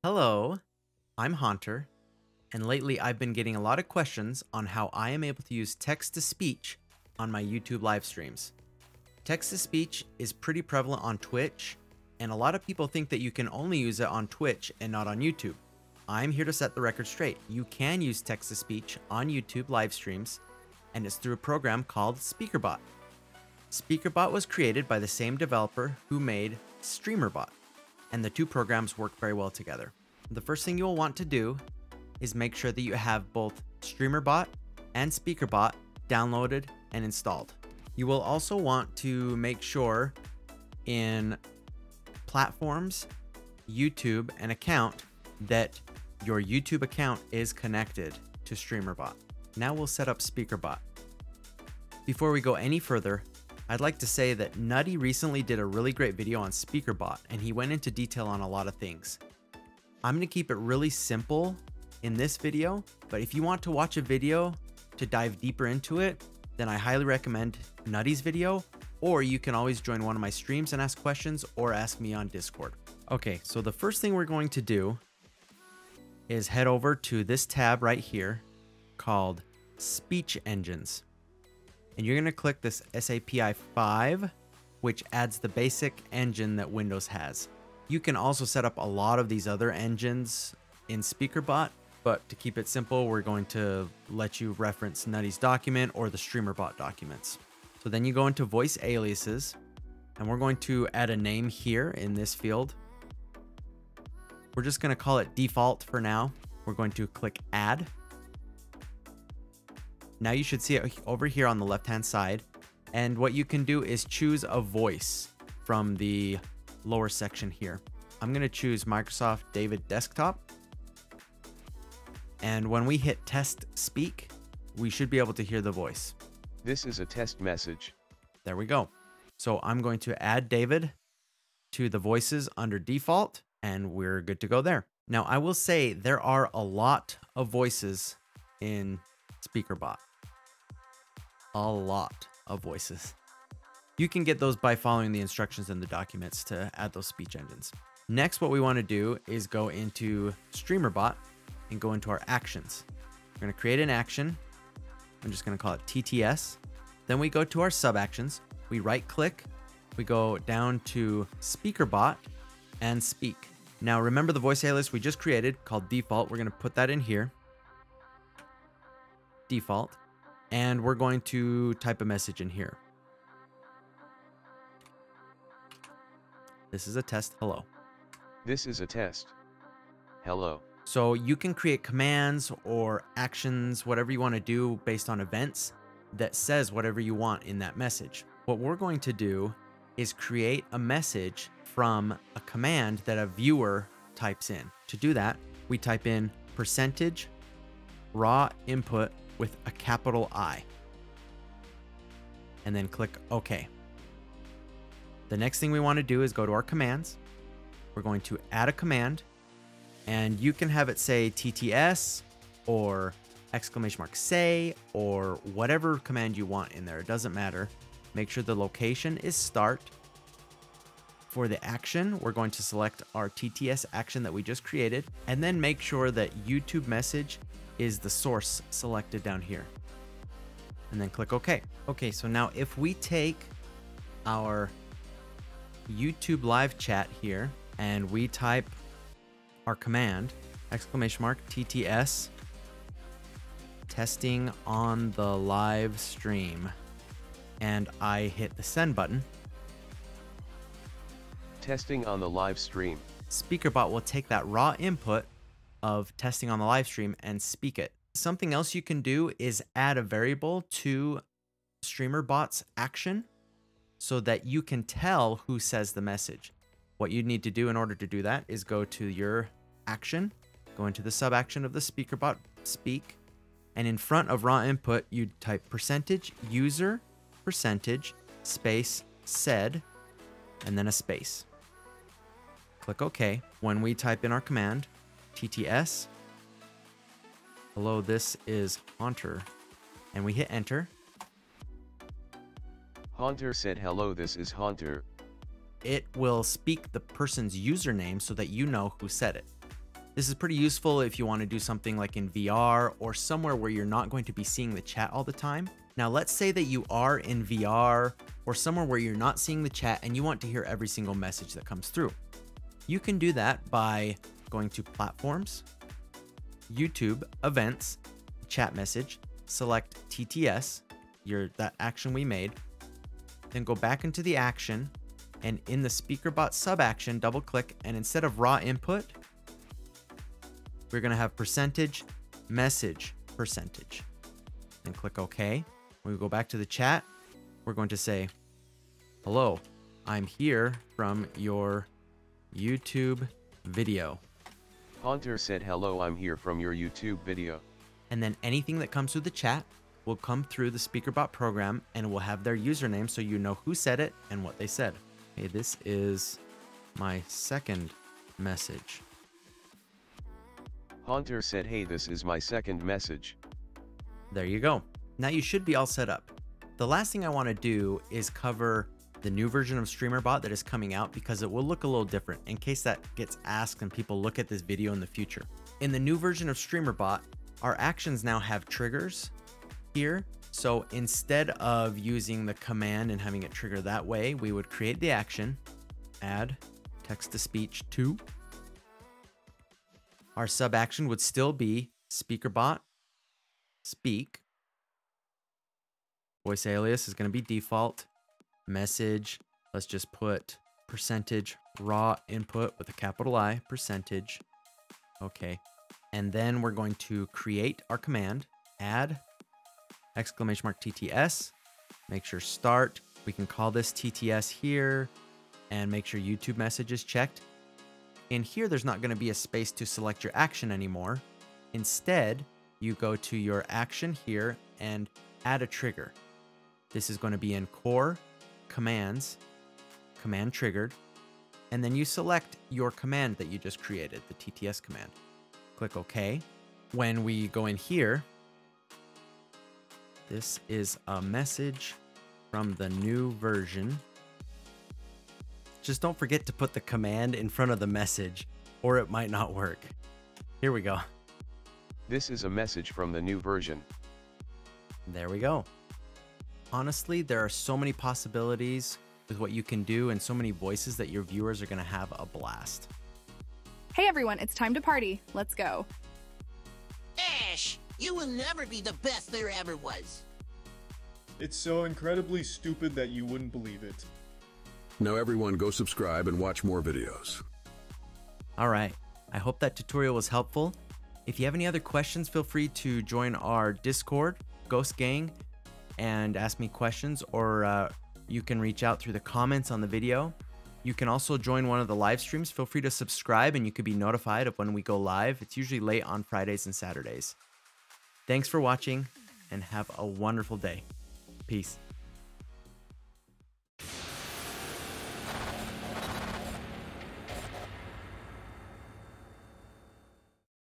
Hello, I'm Haunter, and lately I've been getting a lot of questions on how I am able to use text-to-speech on my YouTube live streams. Text-to-speech is pretty prevalent on Twitch, and a lot of people think that you can only use it on Twitch and not on YouTube. I'm here to set the record straight. You can use text-to-speech on YouTube live streams, and it's through a program called Speaker.Bot. Speaker.Bot was created by the same developer who made Streamer.Bot, and the two programs work very well together. The first thing you will want to do is make sure that you have both Streamer.Bot and Speaker.Bot downloaded and installed. You will also want to make sure in platforms, YouTube, and account that your YouTube account is connected to Streamer.Bot. Now we'll set up Speaker.Bot. Before we go any further, I'd like to say that Nutty recently did a really great video on Speaker.Bot, and he went into detail on a lot of things. I'm going to keep it really simple in this video, but if you want to watch a video to dive deeper into it, then I highly recommend Nutty's video, or you can always join one of my streams and ask questions or ask me on Discord. Okay, so the first thing we're going to do is head over to this tab right here called Speech Engines. And you're going to click this SAPI 5, which adds the basic engine that Windows has. You can also set up a lot of these other engines in Speaker.Bot, but to keep it simple, we're going to let you reference Nutty's document or the Streamer.Bot documents. So then you go into voice aliases, and we're going to add a name here in this field. We're just going to call it default for now. We're going to click add. Now you should see it over here on the left-hand side. And what you can do is choose a voice from the lower section here. I'm going to choose Microsoft David Desktop. And when we hit test speak, we should be able to hear the voice. This is a test message. There we go. So I'm going to add David to the voices under default, and we're good to go there. Now I will say there are a lot of voices in Speaker.Bot. A lot of voices. You can get those by following the instructions in the documents to add those speech engines. Next, what we want to do is go into Streamer.Bot and go into our actions. We're going to create an action. I'm just going to call it TTS. Then we go to our sub actions. We right click. We go down to Speaker.Bot and speak. Now remember the voice alias we just created called default. We're going to put that in here. Default. And we're going to type a message in here. This is a test. Hello. This is a test. Hello. So you can create commands or actions, whatever you want to do based on events that says whatever you want in that message. What we're going to do is create a message from a command that a viewer types in. To do that, we type in percentage raw input with a capital I, and then click OK. The next thing we want to do is go to our commands. We're going to add a command, and you can have it say TTS or !say or whatever command you want in there. It doesn't matter. Make sure the location is start. For the action, we're going to select our TTS action that we just created, and then make sure that YouTube message is the source selected down here, and then click OK. Okay, so now if we take our YouTube live chat here and we type our command !TTS testing on the live stream, and I hit the send button, Testing on the live stream. Speaker.Bot will take that raw input of testing on the live stream and speak it. Something else you can do is add a variable to Streamer.Bot's action so that you can tell who says the message. What you need to do in order to do that is go to your action, go into the sub action of the Speaker.Bot speak, and in front of raw input, you type percentage user percentage space said, and then a space. Click OK. When we type in our command, TTS, hello, this is Haunter, and we hit enter. Haunter said hello, this is Haunter. it will speak the person's username so that you know who said it. This is pretty useful if you want to do something like in VR or somewhere where you're not going to be seeing the chat all the time. Now, let's say that you are in VR or somewhere where you're not seeing the chat and you want to hear every single message that comes through. You can do that by going to Platforms, YouTube, Events, Chat Message, select TTS, that action we made, then go back into the action, and in the Speaker.Bot sub-action, double click, and instead of raw input, we're gonna have percentage, message, percentage. Then click OK. When we go back to the chat, we're going to say, hello, I'm here from your YouTube video. Hunter said hello, I'm here from your YouTube video. And then anything that comes through the chat will come through the Speaker.Bot program and will have their username so you know who said it and what they said. Okay, this is my second message. Hunter said, hey, this is my second message. There you go. Now you should be all set up. The last thing I want to do is cover the new version of Streamer.Bot that is coming out because it will look a little different in case that gets asked and people look at this video in the future. In the new version of Streamer.Bot, our actions now have triggers here. So instead of using the command and having it trigger that way, we would create the action, add text-to-speech to. Our sub-action would still be Speaker.Bot, speak. Voice alias is going to be default. Message, let's just put percentage raw input with a capital I, percentage. Okay. And then we're going to create our command, add exclamation mark TTS, make sure start. We can call this TTS here and make sure YouTube message is checked. In here, there's not going to be a space to select your action anymore. Instead, you go to your action here and add a trigger. This is going to be in core, commands, command triggered, and then you select your command that you just created, the TTS command. Click OK. When we go in here, this is a message from the new version. Just don't forget to put the command in front of the message, or it might not work. Here we go. This is a message from the new version. There we go. Honestly, there are so many possibilities with what you can do and so many voices that your viewers are going to have a blast. Hey everyone, it's time to party. Let's go. Ash, you will never be the best there ever was. It's so incredibly stupid that you wouldn't believe it. Now everyone go subscribe and watch more videos. All right, I hope that tutorial was helpful. If you have any other questions, feel free to join our Discord, Ghost Gang, and ask me questions, or you can reach out through the comments on the video. You can also join one of the live streams. Feel free to subscribe and you could be notified of when we go live. It's usually late on Fridays and Saturdays. Thanks for watching and have a wonderful day. Peace.